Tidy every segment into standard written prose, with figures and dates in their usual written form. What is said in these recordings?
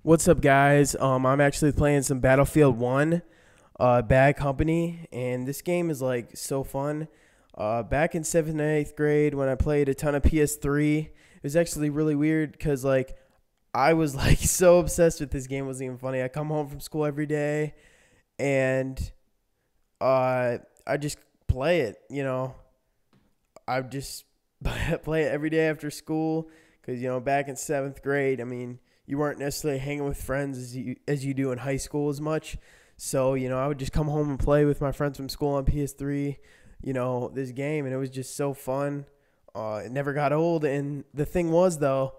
What's up, guys? I'm actually playing some Battlefield 1, Bad Company, and this game is like so fun. Back in 7th and 8th grade when I played a ton of PS3, it was actually really weird because like I was like so obsessed with this game. It wasn't even funny. I come home from school every day and I just play it, I just play it every day after school because, back in 7th grade, I mean, you weren't necessarily hanging with friends as you do in high school as much. So, I would just come home and play with my friends from school on PS3, this game, and it was just so fun. It never got old. And the thing was, though,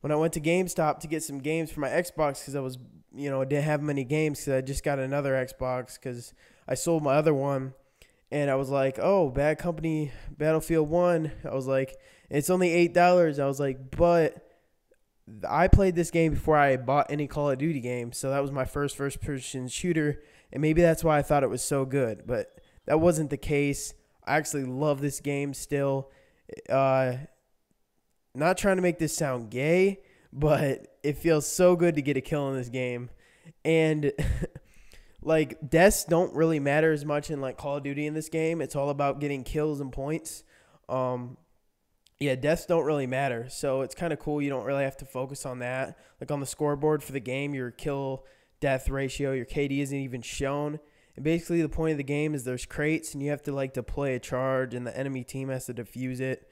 when I went to GameStop to get some games for my Xbox because I was, didn't have many games because I just got another Xbox because I sold my other one. And I was like, oh, Bad Company, Battlefield 1. I was like, it's only $8. I was like, but I played this game before I bought any Call of Duty game, so that was my first-person shooter, and maybe that's why I thought it was so good, but that wasn't the case. I actually love this game still. Not trying to make this sound gay, but it feels so good to get a kill in this game, and like deaths don't really matter as much in like Call of Duty in this game. It's all about getting kills and points. Yeah, deaths don't really matter, so it's kind of cool. You don't really have to focus on that. Like on the scoreboard for the game, your kill-death ratio, your KD isn't even shown. And basically the point of the game is there's crates, and you have to like deploy a charge, and the enemy team has to defuse it.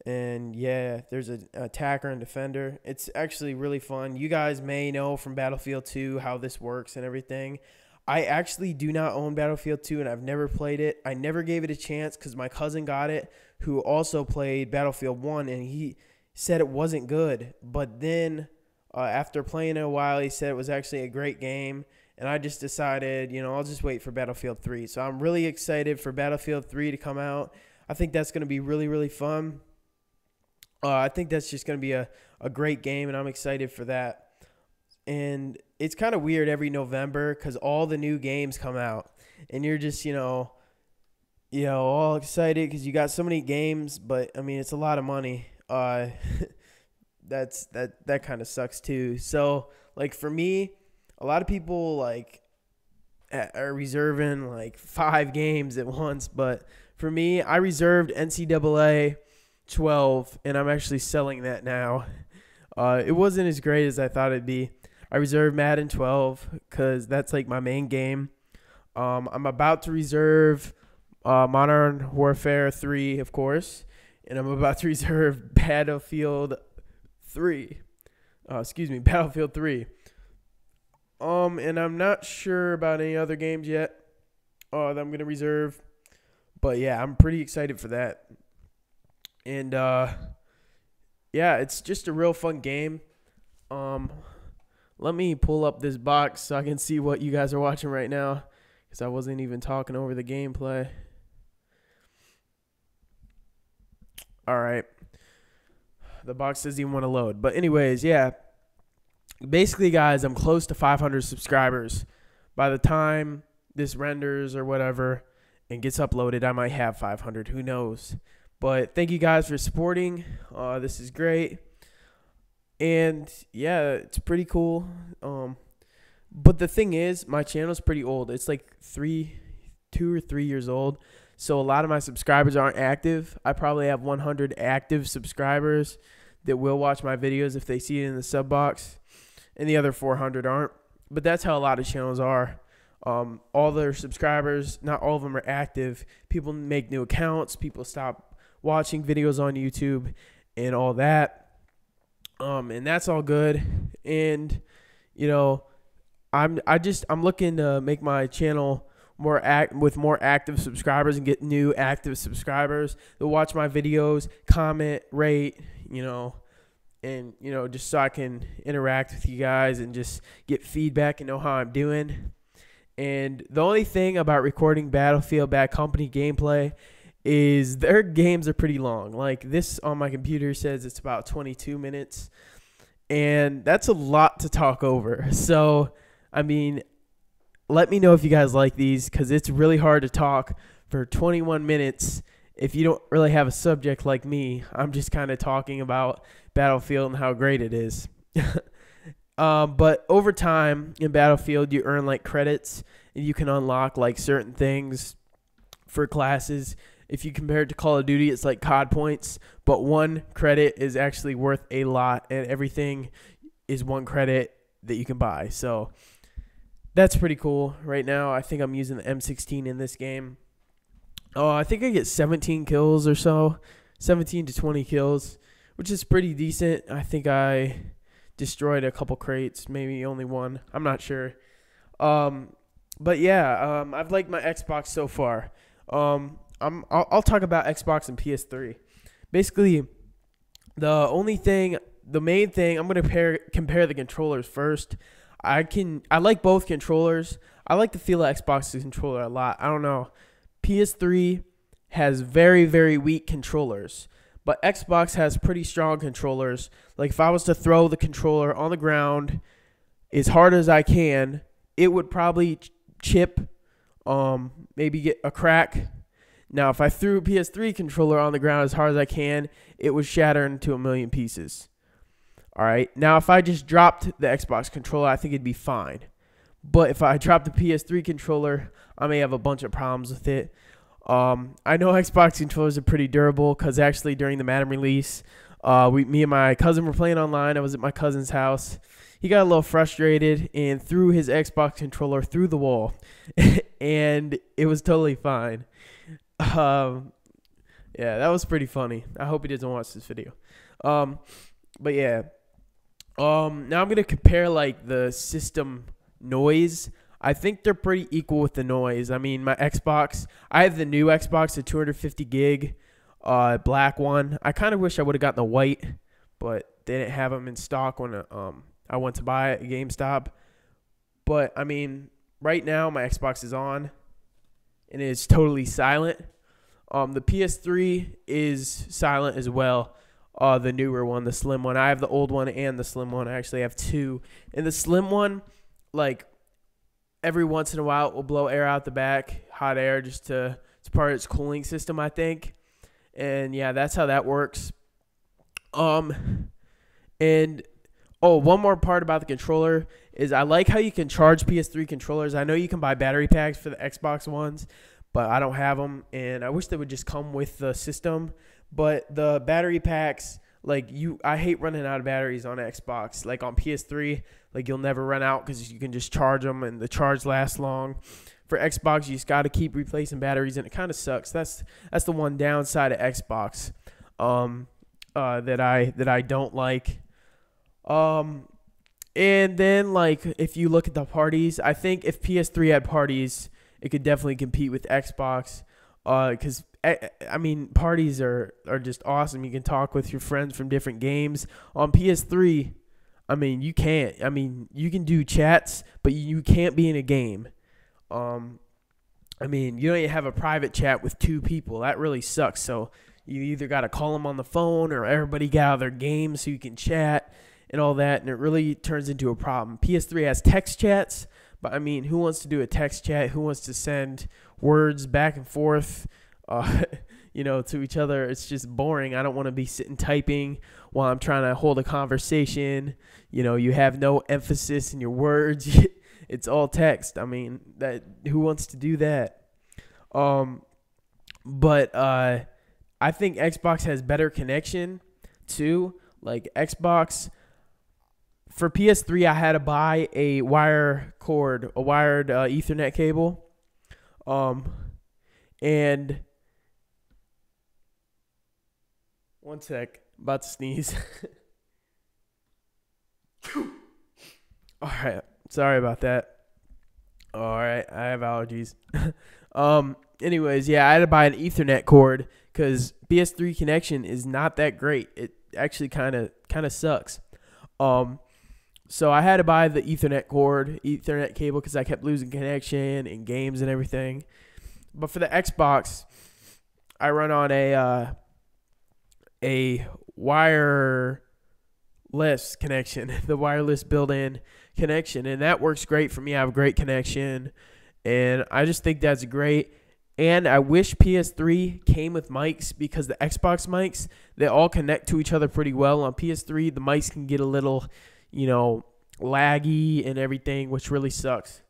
And yeah, there's an attacker and defender. It's actually really fun. You guys may know from Battlefield 2 how this works and everything. I actually do not own Battlefield 2, and I've never played it. I never gave it a chance because my cousin got it, who also played Battlefield 1, and he said it wasn't good. But then after playing it a while, he said it was actually a great game, and I just decided, I'll just wait for Battlefield 3. So I'm really excited for Battlefield 3 to come out. I think that's going to be really, really fun. I think that's just going to be a great game, and I'm excited for that. And it's kind of weird every November because all the new games come out, and you're just, all excited because you got so many games. But I mean, it's a lot of money. That kind of sucks too. So like for me, a lot of people like are reserving like 5 games at once, but for me, I reserved NCAA 12, and I'm actually selling that now. It wasn't as great as I thought it'd be. I reserved Madden 12 because that's like my main game. I'm about to reserve Modern Warfare 3, of course, and I'm about to reserve Battlefield 3. Battlefield 3. And I'm not sure about any other games yet that I'm going to reserve. But yeah, I'm pretty excited for that. And yeah, it's just a real fun game. Let me pull up this box so I can see what you guys are watching right now because I wasn't even talking over the gameplay. All right. The box doesn't even want to load. But anyways, yeah. Basically, guys, I'm close to 500 subscribers. By the time this renders or whatever and gets uploaded, I might have 500. Who knows? But thank you guys for supporting. This is great. And yeah, it's pretty cool. But the thing is, my channel's pretty old. It's like 2 or 3 years old. So a lot of my subscribers aren't active. I probably have 100 active subscribers that will watch my videos if they see it in the sub box. And the other 400 aren't. But that's how a lot of channels are. All their subscribers, not all of them are active. People make new accounts. People stop watching videos on YouTube and all that. And that's all good. And, I'm looking to make my channel with more active subscribers and get new active subscribers that watch my videos, comment, rate, and, just so I can interact with you guys and just get feedback and know how I'm doing. And the only thing about recording Battlefield Bad Company gameplay is their games are pretty long. Like this on my computer says it's about 22 minutes, and that's a lot to talk over. So, I mean, let me know if you guys like these because it's really hard to talk for 21 minutes if you don't really have a subject like me. I'm just kind of talking about Battlefield and how great it is. But over time in Battlefield, you earn like credits, and you can unlock like certain things for classes. If you compare it to Call of Duty, it's like COD points, but 1 credit is actually worth a lot, and everything is 1 credit that you can buy. So that's pretty cool. Right now, I think I'm using the M16 in this game. Oh, I think I get 17 kills or so, 17 to 20 kills, which is pretty decent. I think I destroyed a couple crates, maybe only 1. I'm not sure. But yeah, I've liked my Xbox so far. I'll talk about Xbox and PS3. Basically, the main thing, I'm gonna compare the controllers first. I like both controllers. I like the feel of Xbox's controller a lot. I don't know. PS3 has very, very weak controllers, but Xbox has pretty strong controllers. Like if I was to throw the controller on the ground as hard as I can, it would probably chip, maybe get a crack. Now, if I threw a PS3 controller on the ground as hard as I can, it would shatter into a million pieces. All right. Now, if I just dropped the Xbox controller, I think it'd be fine. But if I drop the PS3 controller, I may have a bunch of problems with it. I know Xbox controllers are pretty durable because actually during the Madden release, me and my cousin were playing online. I was at my cousin's house. He got a little frustrated and threw his Xbox controller through the wall, and it was totally fine. Yeah, that was pretty funny. I hope he doesn't watch this video. But yeah. Now I'm gonna compare like the system noise. I think they're pretty equal with the noise. I mean, my Xbox, I have the new Xbox, the 250 gig, black one. I kind of wish I would have gotten the white, but they didn't have them in stock when I went to buy it at GameStop. But I mean, right now my Xbox is on, and it's totally silent. The PS3 is silent as well. The newer one, the slim one. I have the old one and the slim one. I actually have 2. And the slim one, like every once in a while, it will blow air out the back, hot air, just it's part of its cooling system, I think. And yeah, that's how that works. And one more part about the controller is I like how you can charge PS3 controllers. I know you can buy battery packs for the Xbox ones, but I don't have them, and I wish they would just come with the system. But the battery packs, I hate running out of batteries on Xbox. Like on PS3, you'll never run out because you can just charge them and the charge lasts long. For Xbox, you just got to keep replacing batteries, and it kind of sucks. That's the one downside of Xbox that I don't like. And then if you look at the parties, I think if PS3 had parties, it could definitely compete with Xbox. Because I mean, parties are just awesome. You can talk with your friends from different games. On PS3, I mean, you can't. I mean, you can do chats, but you can't be in a game. I mean, you don't even have a private chat with 2 people. That really sucks. So you either got to call them on the phone or everybody get out of their game so you can chat and all that, and it really turns into a problem. PS3 has text chats, but I mean, who wants to do a text chat? Who wants to send words back and forth, to each other? It's just boring. I don't want to be sitting typing while I'm trying to hold a conversation. You have no emphasis in your words. It's all text. I mean, who wants to do that? But I think Xbox has better connection too. Like Xbox, for PS3, I had to buy a wired Ethernet cable. And one sec, about to sneeze. All right, sorry about that. All right, I have allergies. Anyways, yeah, I had to buy an Ethernet cord because PS3 connection is not that great. It actually kind of sucks. So I had to buy the Ethernet cable because I kept losing connection in games and everything. But for the Xbox, I run on a wireless connection, the wireless built-in connection, and that works great for me. I have a great connection, and I just think that's great. And I wish PS3 came with mics because the Xbox mics, they all connect to each other pretty well. On PS3, the mics can get a little, laggy and everything, which really sucks.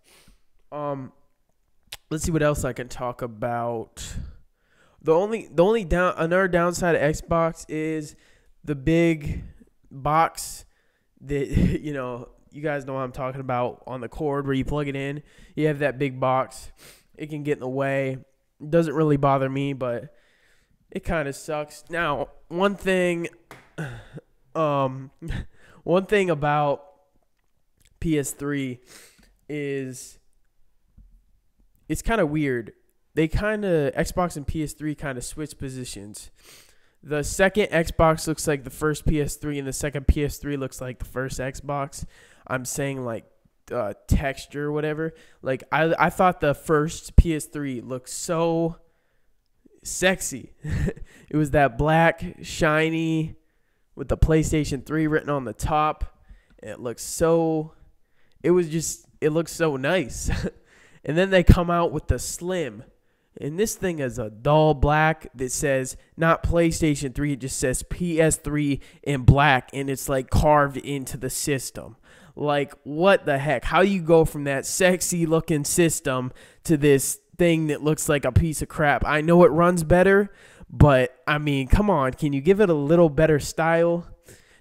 Let's see what else I can talk about. Another downside of Xbox is the big box that you guys know what I'm talking about, on the cord where you plug it in. You have that big box. It can get in the way. It doesn't really bother me, but it kind of sucks. Now, one thing about PS3 is it's kind of weird. Xbox and PS3 kind of switch positions. The second Xbox looks like the first PS3, and the second PS3 looks like the first Xbox. I'm saying like texture or whatever. Like I thought the first PS3 looked so sexy. It was that black, shiny, with the PlayStation 3 written on the top. It looked so nice. And then they come out with the Slim. And this thing is a dull black that says not PlayStation 3. It just says PS3 in black. And it's like carved into the system. Like, what the heck? How do you go from that sexy looking system to this thing that looks like a piece of crap? I know it runs better, but I mean, come on. Can you give it a little better style?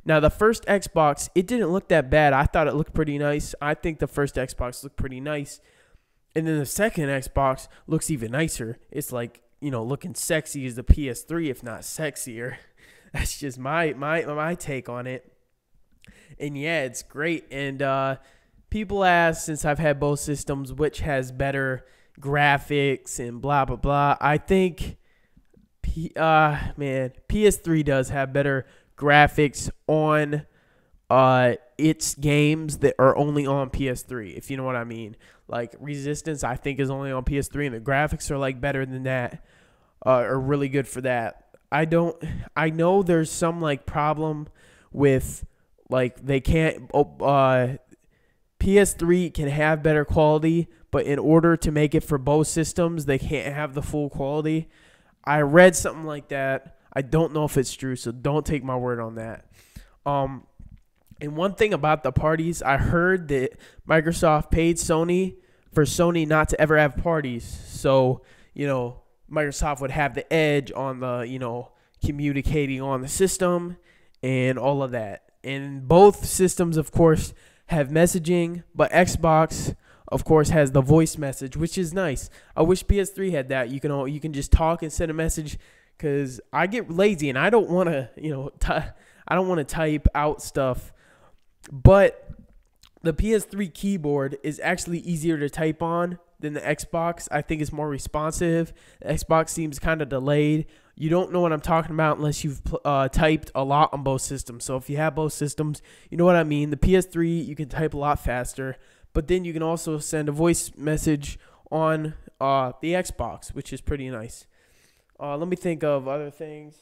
Now, the first Xbox, it didn't look that bad. I thought it looked pretty nice. I think the first Xbox looked pretty nice. And then the second Xbox looks even nicer. It's like, looking sexy as the PS3, if not sexier. That's just my take on it. And yeah, it's great. And people ask, since I've had both systems, which has better graphics and blah, blah, blah. I think, PS3 does have better graphics on its games that are only on PS3, if you know what I mean. Like Resistance, I think, is only on PS3, and the graphics are like better than that, are really good for that. I know there's some like problem with like they can't. PS3 can have better quality, but in order to make it for both systems, they can't have the full quality. I read something like that. I don't know if it's true, so don't take my word on that. And one thing about the parties, I heard that Microsoft paid Sony for Sony not to ever have parties. So, Microsoft would have the edge on the, communicating on the system and all of that. And both systems, of course, have messaging, but Xbox, of course, has the voice message, which is nice. I wish PS3 had that. You can just talk and send a message, because I get lazy and I don't want to, I don't want to type out stuff. But the PS3 keyboard is actually easier to type on than the Xbox. I think it's more responsive. The Xbox seems kind of delayed. You don't know what I'm talking about unless you've typed a lot on both systems. So if you have both systems, you know what I mean. The PS3, you can type a lot faster. But then you can also send a voice message on the Xbox, which is pretty nice. Let me think of other things.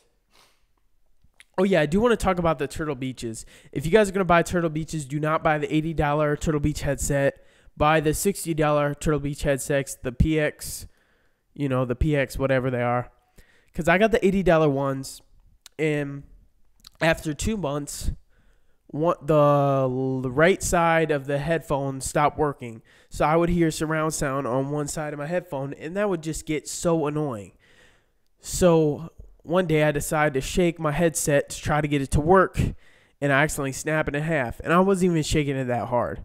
Oh, yeah, I do want to talk about the Turtle Beaches. If you guys are going to buy Turtle Beaches, do not buy the $80 Turtle Beach headset. Buy the $60 Turtle Beach headsets, the PX, the PX, whatever they are. Because I got the $80 ones, and after 2 months, the right side of the headphone stopped working. So I would hear surround sound on one side of my headphone, and that would just get so annoying. So one day I decided to shake my headset to try to get it to work, and I accidentally snapped it in half. And I wasn't even shaking it that hard.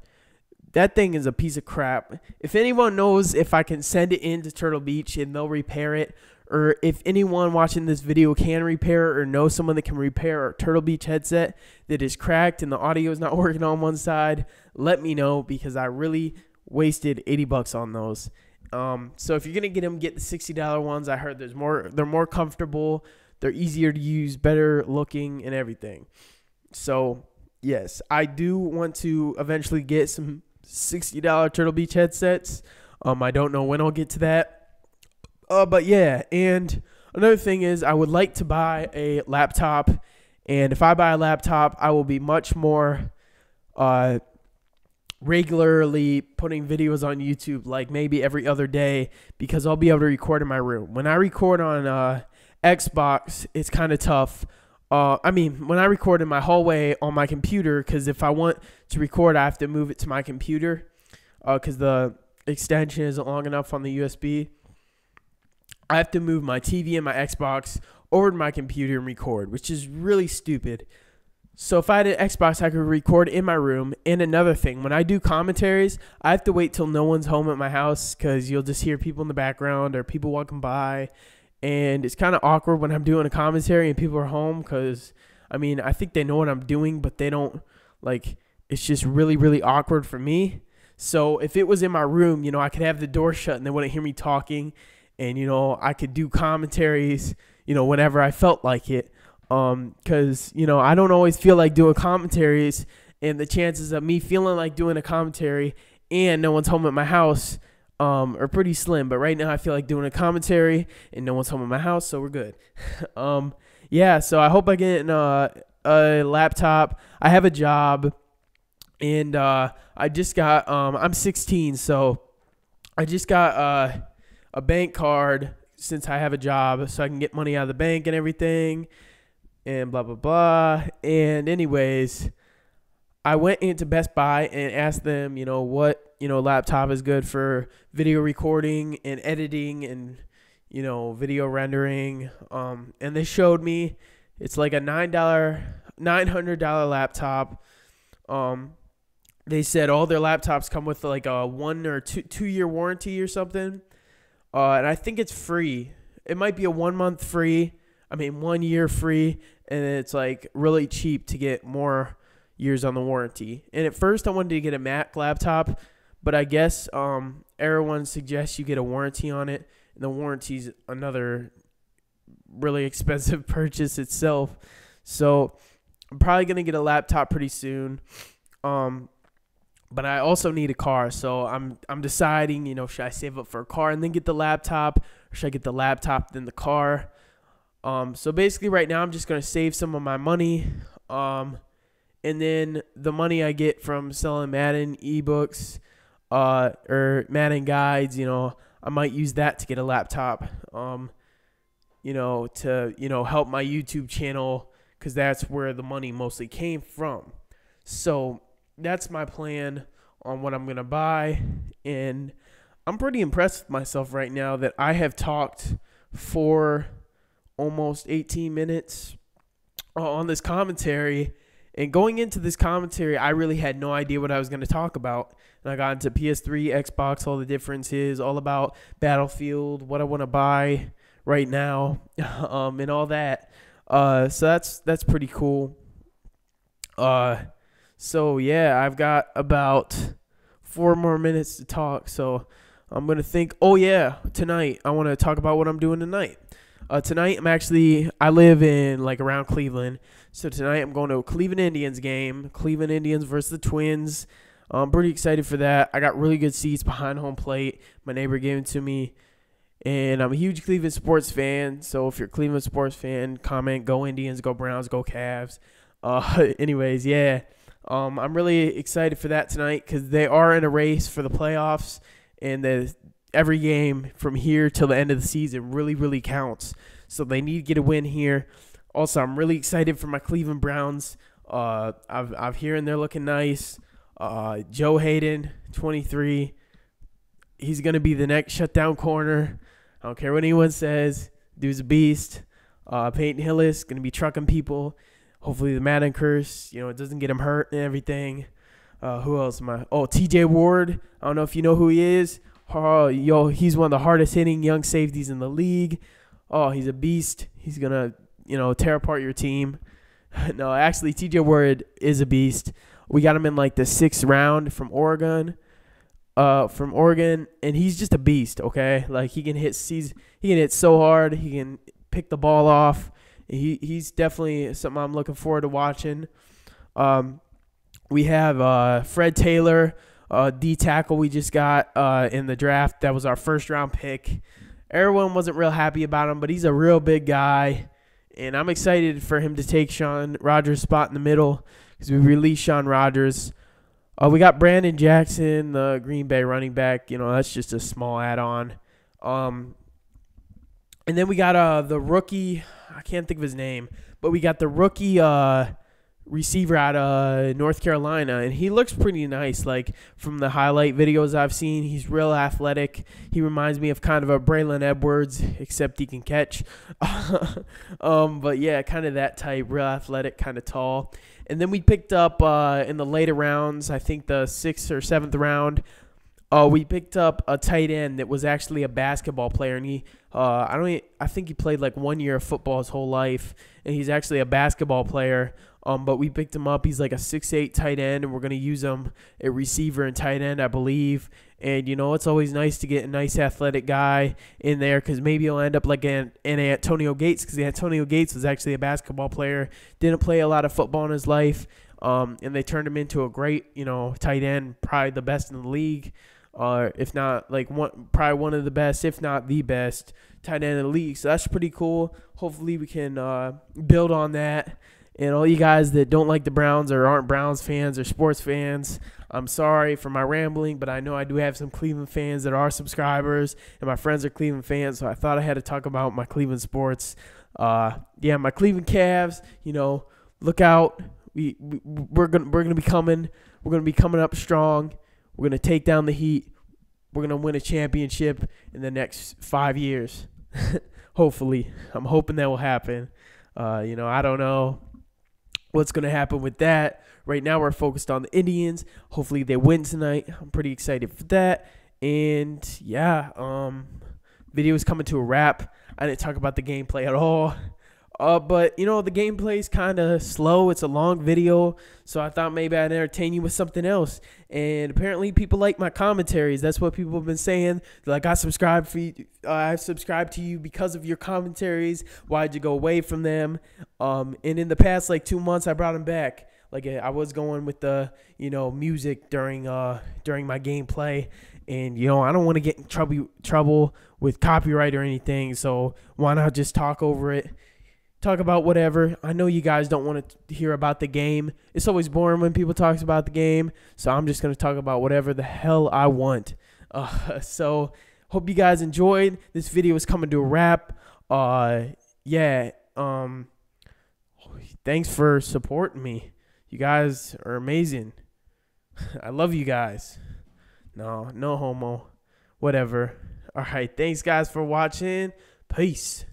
That thing is a piece of crap. If anyone knows if I can send it into Turtle Beach and they'll repair it, or if anyone watching this video can repair it or know someone that can repair a Turtle Beach headset that is cracked and the audio is not working on one side, let me know, because I really wasted $80 on those. So if you're going to get them, get the $60 ones. I heard they're more comfortable. They're easier to use, better looking and everything. So yes, I do want to eventually get some $60 Turtle Beach headsets. I don't know when I'll get to that. But yeah, and another thing is I would like to buy a laptop, and if I buy a laptop, I will be much more regularly putting videos on YouTube, like maybe every other day, because I'll be able to record in my room. When I record on Xbox, it's kind of tough. I mean, when I record in my hallway on my computer, because if I want to record, I have to move it to my computer, because the extension isn't long enough on the USB. I have to move my TV and my Xbox over to my computer and record, which is really stupid. So if I had an Xbox, I could record in my room. And another thing, when I do commentaries, I have to wait till no one's home at my house, because you'll just hear people in the background or people walking by. And it's kind of awkward when I'm doing a commentary and people are home, because, I mean, I think they know what I'm doing, but they don't, like, it's just really, really awkward for me. So if it was in my room, I could have the door shut and they wouldn't hear me talking. And, I could do commentaries, whenever I felt like it. Because, I don't always feel like doing commentaries, and the chances of me feeling like doing a commentary and no one's home at my house are pretty slim. But right now I feel like doing a commentary and no one's home at my house, so we're good. Yeah, so I hope I get a laptop. I have a job, and I just got I'm 16, so I just got a bank card since I have a job, so I can get money out of the bank and everything, and blah blah blah. And anyways, I went into Best Buy and asked them, what laptop is good for video recording and editing and video rendering. And they showed me it's like a $900 laptop. They said all their laptops come with like a 1 or 2 year warranty or something. And I think it's free. It might be a 1 month free. 1 year free, and it's like really cheap to get more years on the warranty. And at first I wanted to get a Mac laptop, but I guess everyone suggests you get a warranty on it, and the warranty's another really expensive purchase itself. So I'm probably gonna get a laptop pretty soon. But I also need a car, so I'm deciding, should I save up for a car and then get the laptop, or should I get the laptop then the car? So basically right now I'm just going to save some of my money, and then the money I get from selling Madden ebooks, or Madden guides, I might use that to get a laptop, to, help my YouTube channel, because that's where the money mostly came from. So that's my plan on what I'm going to buy, and I'm pretty impressed with myself right now that I have talked for almost 18 minutes on this commentary. And going into this commentary, I really had no idea what I was going to talk about. And I got into PS3, Xbox, all the differences, all about Battlefield, what I want to buy right now, and all that. So that's pretty cool. So yeah, I've got about 4 more minutes to talk. So I'm going to think, tonight I want to talk about what I'm doing tonight. Tonight I live in like around Cleveland. So tonight I'm going to a Cleveland Indians game. Cleveland Indians versus the Twins. I'm pretty excited for that. I got really good seats behind home plate. My neighbor gave it to me. And I'm a huge Cleveland sports fan. So if you're a Cleveland sports fan, comment, go Indians, go Browns, go Cavs. Anyways, yeah. I'm really excited for that tonight, because they are in a race for the playoffs. And every game from here till the end of the season really, really counts. So they need to get a win here. Also, I'm really excited for my Cleveland Browns. I'm hearing they're looking nice. Joe Hayden, 23. He's going to be the next shutdown corner. I don't care what anyone says. Dude's a beast. Peyton Hillis going to be trucking people. Hopefully the Madden curse, it doesn't get him hurt and everything. Who else am I? Oh, TJ Ward. I don't know if you know who he is. He's one of the hardest hitting young safeties in the league. Oh, he's a beast. He's going to, tear apart your team. No, actually, TJ Ward is a beast. We got him in like the 6th round from Oregon. And he's just a beast, okay? Like he can hit so hard. He can pick the ball off. He's definitely something I'm looking forward to watching. We have Fred Taylor, D tackle we just got in the draft. That was our 1st round pick. Everyone wasn't real happy about him, but he's a real big guy. And I'm excited for him to take Sean Rogers' spot in the middle, because we released Sean Rogers. We got Brandon Jackson, the Green Bay running back. That's just a small add-on. And then we got the rookie. I can't think of his name, But we got the rookie receiver out of North Carolina, and he looks pretty nice. Like from the highlight videos I've seen, he's real athletic. He reminds me of kind of a Braylon Edwards, except he can catch. But yeah, kind of that type, real athletic, kind of tall. And then we picked up in the later rounds, I think the 6th or 7th round, we picked up a tight end that was actually a basketball player, and he, I think he played like 1 year of football his whole life, and he's actually a basketball player. But we picked him up. He's like a 6'8" tight end, and we're gonna use him at receiver and tight end, I believe. And it's always nice to get a nice athletic guy in there, because maybe he'll end up like an Antonio Gates, because Antonio Gates was actually a basketball player, didn't play a lot of football in his life, and they turned him into a great tight end, probably the best in the league. If not like probably one of the best, if not the best tight end in the league. So that's pretty cool. Hopefully we can build on that. And all you guys that don't like the Browns or aren't Browns fans or sports fans, I'm sorry for my rambling, but I know I do have some Cleveland fans that are subscribers, and my friends are Cleveland fans, so I thought I had to talk about my Cleveland sports. My Cleveland Cavs, look out. We're gonna be coming. We're gonna be coming up strong. We're going to take down the Heat. We're going to win a championship in the next 5 years. Hopefully. I'm hoping that will happen. I don't know what's going to happen with that. Right now we're focused on the Indians. Hopefully they win tonight. I'm pretty excited for that. And, video is coming to a wrap. I didn't talk about the gameplay at all. But, the gameplay is kind of slow. It's a long video, so I thought maybe I'd entertain you with something else. And apparently people like my commentaries. That's what people have been saying. They're like, I subscribed to you because of your commentaries. Why'd you go away from them? And in the past, 2 months, I brought them back. I was going with the, music during my gameplay. And, I don't want to get in trouble with copyright or anything, so why not just talk over it? Talk about whatever. I know you guys don't want to hear about the game. It's always boring when people talk about the game, so I'm just going to talk about whatever the hell I want. So hope you guys enjoyed. This video is coming to a wrap. Thanks for supporting me. You guys are amazing. I love you guys. No homo. Whatever. All right, thanks guys for watching. Peace.